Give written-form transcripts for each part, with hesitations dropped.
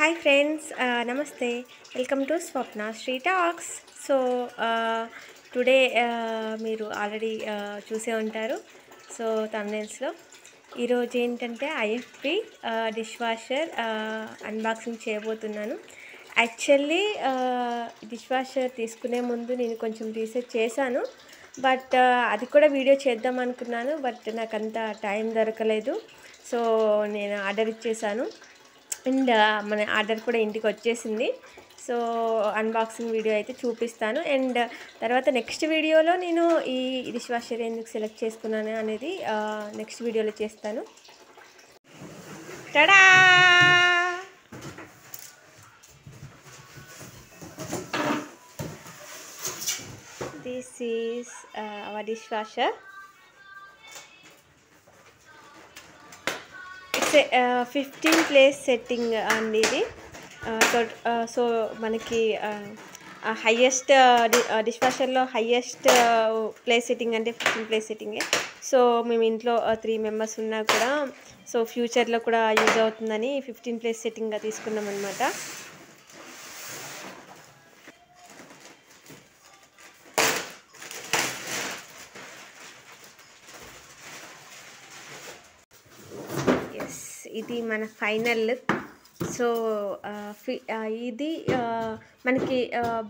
Hi friends, నమస్తే. Welcome to Swapna Sri Talks. So today మీరు already చూసే ఉంటారు. సో థంబ్నెయిల్స్లో ఈరోజు ఏంటంటే ఐఎఫ్బి డిష్ వాషర్ అన్బాక్సింగ్ చేయబోతున్నాను. యాక్చువల్లీ డిష్ వాషర్ తీసుకునే ముందు నేను కొంచెం రీసెర్చ్ చేశాను, బట్ అది కూడా వీడియో చేద్దాం అనుకున్నాను, బట్ నాకు అంత టైం దొరకలేదు. సో నేను ఆర్డర్ ఇచ్చేసాను అండ్ మన ఆర్డర్ కూడా ఇంటికి వచ్చేసింది. సో అన్బాక్సింగ్ వీడియో అయితే చూపిస్తాను. అండ్ తర్వాత నెక్స్ట్ వీడియోలో నేను ఈ డిష్ వాషర్ ఎందుకు సెలెక్ట్ చేసుకున్నాను అనేది నెక్స్ట్ వీడియోలో చేస్తాను. Tada! This is our dishwasher. 15 place setting అండి ఇది. సో మనకి హయ్యెస్ట్ డిష్ వాషర్లో హయ్యెస్ట్ ప్లేస్ సెట్టింగ్ అంటే 15 ప్లేస్ సెట్టింగే. సో మేము ఇంట్లో 3 మెంబర్స్ ఉన్నా కూడా సో ఫ్యూచర్లో కూడా యూజ్ అవుతుందని 15 ప్లేస్ సెట్టింగ్గా తీసుకున్నాం అనమాట. ఇది మన ఫైనల్ లుక్. సో ఇది మనకి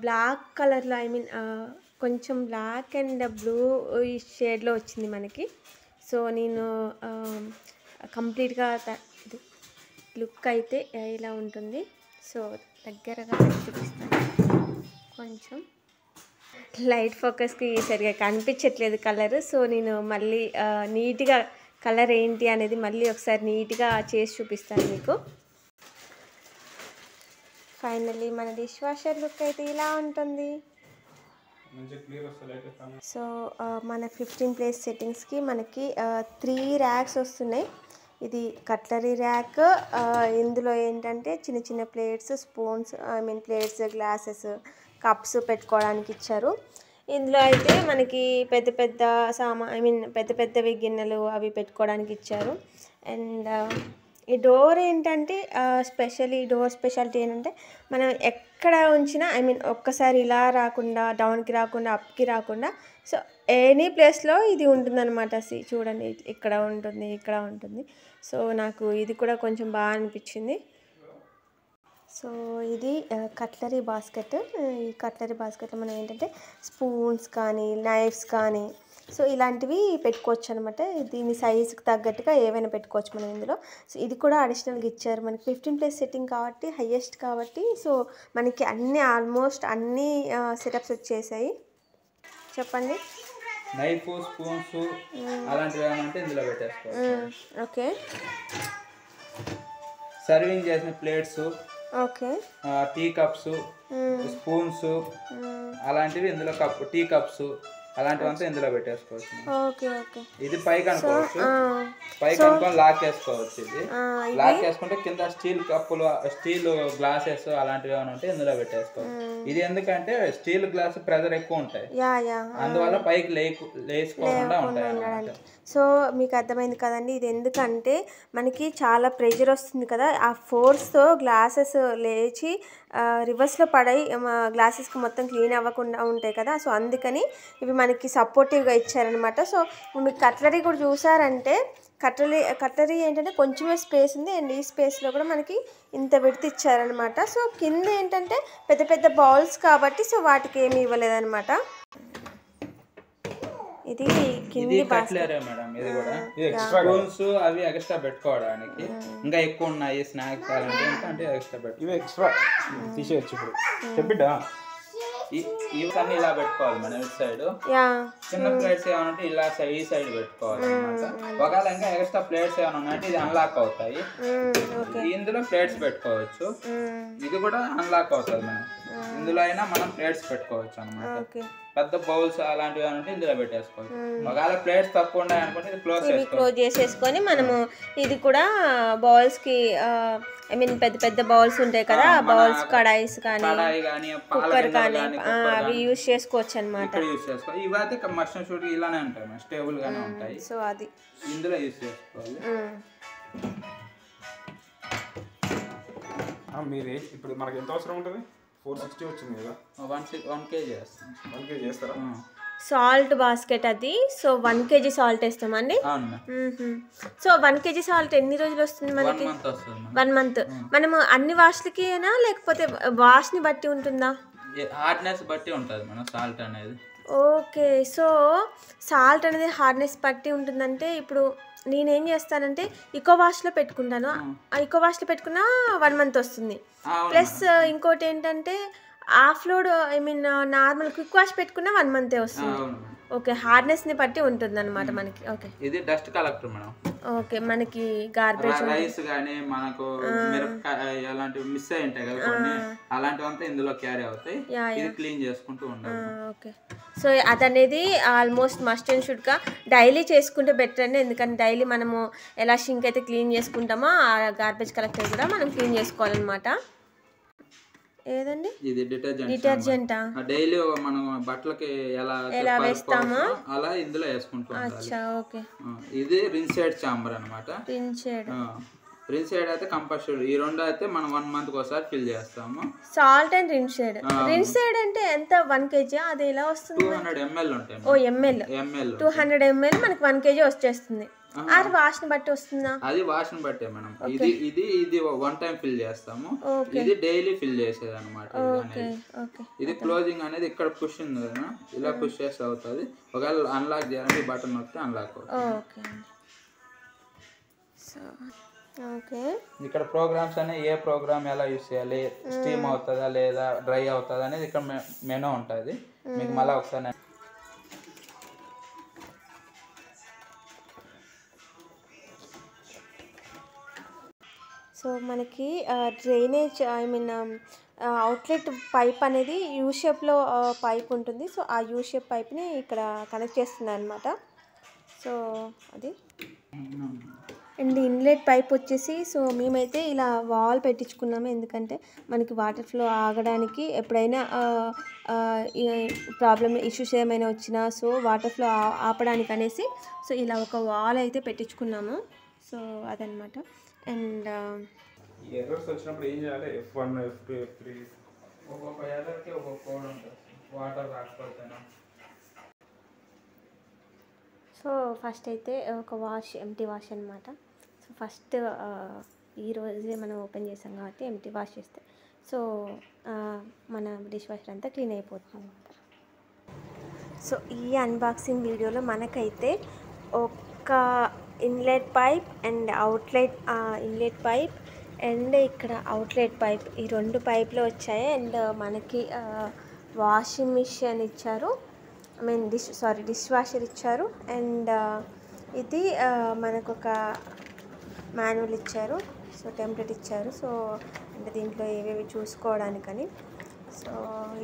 బ్లాక్ కలర్లో, ఐ మీన్ కొంచెం బ్లాక్ అండ్ బ్లూ ఈ షేడ్లో వచ్చింది మనకి. సో నేను కంప్లీట్గా లుక్ అయితే ఇలా ఉంటుంది. సో దగ్గరగా చూపిస్తాను. కొంచెం లైట్ ఫోకస్కి సరిగా కనిపించట్లేదు కలర్. సో నేను మళ్ళీ నీట్గా కలర్ ఏంటి అనేది మళ్ళీ ఒకసారి నీట్గా చేసి చూపిస్తాను మీకు. ఫైనల్లీ మన డిష్ వాషర్ లుక్ అయితే ఇలా ఉంటుంది. సో మన 15 ప్లేస్ సెట్టింగ్స్కి మనకి 3 ర్యాక్స్ వస్తున్నాయి. ఇది కట్లరీ ర్యాక్. ఇందులో ఏంటంటే చిన్న చిన్న plates, spoons, I mean plates, glasses, cups పెట్టుకోవడానికి ఇచ్చారు. ఇందులో అయితే మనకి పెద్ద పెద్ద పెద్ద పెద్దవి గిన్నెలు అవి పెట్టుకోవడానికి ఇచ్చారు. అండ్ ఈ డోర్ ఏంటంటే డోర్ స్పెషాలిటీ ఏంటంటే మనం ఎక్కడ ఉంచినా, ఐ మీన్ ఒక్కసారి ఇలా రాకుండా, డౌన్కి రాకుండా, అప్కి రాకుండా, సో ఎనీ ప్లేస్లో ఇది ఉంటుందన్నమాట. చూడండి, ఇక్కడ ఉంటుంది, ఇక్కడ ఉంటుంది. సో నాకు ఇది కూడా కొంచెం బాగా అనిపించింది. సో ఇది కట్లరీ బాస్కెట్. ఈ కట్లరీ బాస్కెట్లో మనం ఏంటంటే స్పూన్స్ కానీ, నైఫ్స్ కానీ, సో ఇలాంటివి పెట్టుకోవచ్చు అనమాట. దీని సైజుకి తగ్గట్టుగా ఏవైనా పెట్టుకోవచ్చు మనం ఇందులో. సో ఇది కూడా అడిషనల్గా ఇచ్చారు మనకి. 15 ప్లేస్ సెట్టింగ్ కాబట్టి, హయ్యెస్ట్ కాబట్టి, సో మనకి ఆల్మోస్ట్ అన్ని సెటప్స్ వచ్చేసాయి. చెప్పండి. నైఫ్, స్పూన్స్ అలాంటివి ఏమంటే ఇందులో పెట్టేసుకోవచ్చు. ఓకే. సర్వింగ్ చేసిన plates, okay, tea cups, spoons అలాంటివి ఇందులో, టీ కప్స్ అలాంటివంతా ఇందులో పెట్టేసుకోవచ్చు. Okay okay. ఇది పైకి అనుకోవచ్చు, పైకి అనుకొని లాక్ వేసుకోవచ్చు. ఇది లాక్ వేసుకుంటే కింద స్టీల్ కప్పులు, స్టీల్ గ్లాసెస్ అలాంటివి ఏమైనా ఉంటే ఇందులో పెట్టేసుకోవచ్చు. ఇది ఎందుకంటే స్టీల్ గ్లాస్ ప్రెజర్ ఎక్కువ ఉంటాయి, అందువల్ల పైకి లేసుకోకుండా ఉంటాయి. సో మీకు అర్థమైంది కదండి. ఇది ఎందుకంటే మనకి చాలా ప్రెషర్ వస్తుంది కదా, ఆ ఫోర్స్తో గ్లాసెస్ లేచి రివర్స్లో పడై గ్లాసెస్కి మొత్తం క్లీన్ అవ్వకుండా ఉంటాయి కదా. సో అందుకని ఇవి మనకి సపోర్టివ్గా ఇచ్చారనమాట. సో మీకు కట్లరీ కూడా చూసారంటే, కట్లరీ ఏంటంటే కొంచెమే స్పేస్ ఉంది, అండ్ ఈ స్పేస్లో కూడా మనకి ఇంత విడత ఇచ్చారనమాట. సో కింద ఏంటంటే పెద్ద పెద్ద బౌల్స్ కాబట్టి, సో వాటికి ఏమి ఇవ్వలేదన్నమాట. ఇది కింది కట్లరీ మేడం. ఇది కూడా స్పూన్స్ అవి ఎక్స్ట్రా పెట్టుకోవడానికి, ఇంకా ఎక్కువ ఉన్నాయి స్నాక్స్ అంటే ఎక్స్ట్రా తీసేయచ్చు. ఇప్పుడు చెప్పిడ్డా ఇవన్నీ ఇలా పెట్టుకోవాలి మనం. ఇటు సైడ్ చిన్న ప్లేట్స్ ఏమన్నా ఇలా ఈ సైడ్ పెట్టుకోవాలి అనమాట. ఒకవేళ ఇంకా ఎక్స్ట్రా ప్లేట్స్ ఏమైనా ఉన్నాయంటే ఇది అన్లాక్ అవుతాయి. ఇందులో ప్లేట్స్ పెట్టుకోవచ్చు. ఇది కూడా అన్లాక్ అవుతుంది. మనం ఇందులో అయినా మనం ప్లేట్స్ పెట్టుకోవచ్చు అనమాట. పెద్ద బౌల్స్ అలాంటివి అంటే ఇందులో పెట్టేసుకోవచ్చు. ఒకవేళ ప్లేట్స్ తక్కువ ఉన్నాయి అనుకుంటే ఇది క్లోజ్ చేసేసుకొని మనము ఇది కూడా బౌల్స్కి, ఐ మీన్ పెద్ద పెద్ద బౌల్స్ ఉంటాయి కదా, బౌల్స్, కడాయిస్ కానీ, కుక్కర్ కానీ అవి యూజ్ చేసుకోవచ్చు అనమాట. ఇవైతే మస్ట్ షూట్ ఇలానే ఉంటాయి, స్టేబుల్ గానే ఉంటాయి. సో అది ఇందులో యూజ్ చేసుకోవాలి. మీరు ఇప్పుడు మనకి ఎంత అవసరం ఉంటుంది? 460 వచ్చింది కదా, 1 kg చేస్తాం. 1 kg చేస్తారా? సాల్ట్ బాస్కెట్ అది. సో 1 kg సాల్ట్ వేస్తామండి. సో 1 kg సాల్ట్ ఎన్ని రోజులు వస్తుంది మనకి? 1 month వస్తుంది. 1 month. మనము అన్ని వాష్లకినా లేకపోతే వాష్ని బట్టి ఉంటుందా? హార్డ్నెస్ బట్టి ఉంటుంది మనం సాల్ట్ అనేది. ఓకే. సో సాల్ట్ అనేది హార్డ్నెస్ బట్టి ఉంటుందంటే ఇప్పుడు నేనేం చేస్తానంటే ఈకో వాష్లో పెట్టుకుంటాను. ఆ ఈకో వాష్లో పెట్టుకున్న 1 month వస్తుంది. ప్లస్ ఇంకోటి ఏంటంటే half load I mean normal quick wash పెట్టుకున్న 1 month వస్తుంది. ఓకే, హార్డ్నెస్ని బట్టి ఉంటుంది అనమాట మనకి. ఓకే, ఇది డస్ట్ కలెక్టర్ మేడం. ఓకే, మనకి గార్బేజ్ రైస్ కానీ మనకు మిరపకాయ అలాంటివి మిస్ అయి ఉంటాయి కదా కొన్ని, అలాంటివంతా ఇందులో క్యారీ అవుతాయి. ఇది క్లీన్ చేసుకుంటూ ఉండాలి. ఓకే, సో అదనేది ఆల్మోస్ట్ మస్ట్ అండ్ షుడ్గా డైలీ చేసుకుంటే బెటర్ అండి. ఎందుకంటే డైలీ మనము ఎలా షింక్ అయితే క్లీన్ చేసుకుంటామో ఆ గార్బేజ్ కలెక్టర్ కూడా మనం క్లీన్ చేసుకోవాలన్నమాట. ఏదండి ఇది డిటర్జెంటా? డైలీ మనం బట్టలకి ఎలా వేస్తామో అలా ఇందులో వేసుకుంటూ ఉండాలి. ఓకే, ఇది రిన్సైడ్ చాంబర్ అన్నమాట. రిన్సైడ్ అయితే కంపల్సరీ. ఈ రెండు అయితే మనం 1 month ఒకసారి ఫిల్ చేస్తాము. సాల్ట్ అండ్ రిన్సైడ్ అంటే ఎంత? 1 kg? అది ఎలా వస్తుంది? 200 ml ఉంటాయి. ఓ ml 200 ml మనకి 1 kg వచ్చేస్తుంది. అది వాష్ని బట్టి వస్తుందా? అది వాష్ని బట్టే మనం. ఇది 1 time ఫిల్ చేస్తాము. ఇది డైలీ ఫిల్ చేసేది అనమాట. ఇది క్లోజింగ్ అనేది ఇక్కడ పుష్ ఉంది కదా, ఇలా పుష్ చేస్తే అవుతుంది. ఒకవేళ అన్లాక్ చేయాలంటే ఈ బటన్ నొక్కితే అన్లాక్ అవుతుంది. ఇక్కడ ప్రోగ్రామ్స్ అనే ఏ ప్రోగ్రామ్ ఎలా యూస్ చేయాలి, స్టీమ్ అవుతుందా లేదా డ్రై అవుతుందా అనేది ఇక్కడ మెనూ ఉంటుంది. మీకు మళ్ళీ ఒకసారి సో మనకి drainage I mean outlet pipe అనేది యూ షేప్లో పైప్ ఉంటుంది. సో ఆ యూ షేప్ పైప్ని ఇక్కడ కనెక్ట్ చేస్తున్నాను అనమాట. సో అది అండ్ ఇన్లెట్ పైప్ వచ్చేసి సో మేమైతే ఇలా వాల్ పెట్టించుకున్నాము. ఎందుకంటే మనకి వాటర్ ఫ్లో ఆగడానికి ఎప్పుడైనా ప్రాబ్లమ్ ఇష్యూస్ ఏమైనా వచ్చినా సో వాటర్ ఫ్లో ఆపడానికి అనేసి సో ఇలా ఒక వాల్ అయితే పెట్టించుకున్నాము. సో అదనమాట. అండ్ ఎర్రర్స్ వచ్చినప్పుడు ఏం చేయాలి? F1 F2 F3 ఒక్కొక్క ఎర్రర్కి ఒక్కొక్క కోడ్ ఉంటుంది. వాటర్ రాకపోతేనా. సో ఫస్ట్ అయితే ఒక ఎంటీ వాష్ అనమాట. సో ఫస్ట్ ఈరోజే మనం ఓపెన్ చేసాం కాబట్టి ఎంటీ వాష్ చేస్తే సో మన డిష్ వాషర్ అంతా క్లీన్ అయిపోతుంది అనమాట. సో ఈ అన్బాక్సింగ్ వీడియోలో మనకైతే ఒక inlet pipe and outlet inlet pipe and ఇక్కడ అవుట్లెట్ పైప్ ఈ 2 పైప్లు వచ్చాయి. అండ్ మనకి వాషింగ్ మిషన్ ఇచ్చారు, ఐ మీన్ డిష్ వాషర్ ఇచ్చారు. అండ్ ఇది మనకు ఒక మాన్యువల్ ఇచ్చారు. సో టెంప్లెట్ ఇచ్చారు. సో అంటే దీంట్లో ఏవేవి చూసుకోవడానికని. సో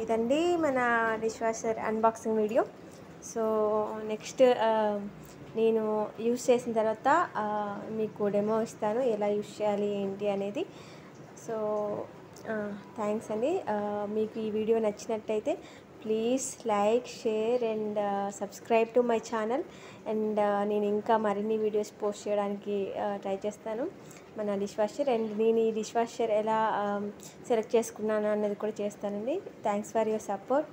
ఇదండి మన dish washer unboxing video. So next నేను యూస్ చేసిన తర్వాత మీకు డెమో ఇస్తాను ఎలా యూస్ చేయాలి ఏంటి అనేది. సో థ్యాంక్స్ అండి. మీకు ఈ వీడియో నచ్చినట్టయితే please like, share and subscribe to my channel. And నేను ఇంకా మరిన్ని వీడియోస్ పోస్ట్ చేయడానికి ట్రై చేస్తాను మన డిష్ వాషర్. అండ్ నేను ఈ డిష్ వాషర్ ఎలా సెలెక్ట్ చేసుకున్నాను అన్నది కూడా చేస్తానండి. Thanks for your support.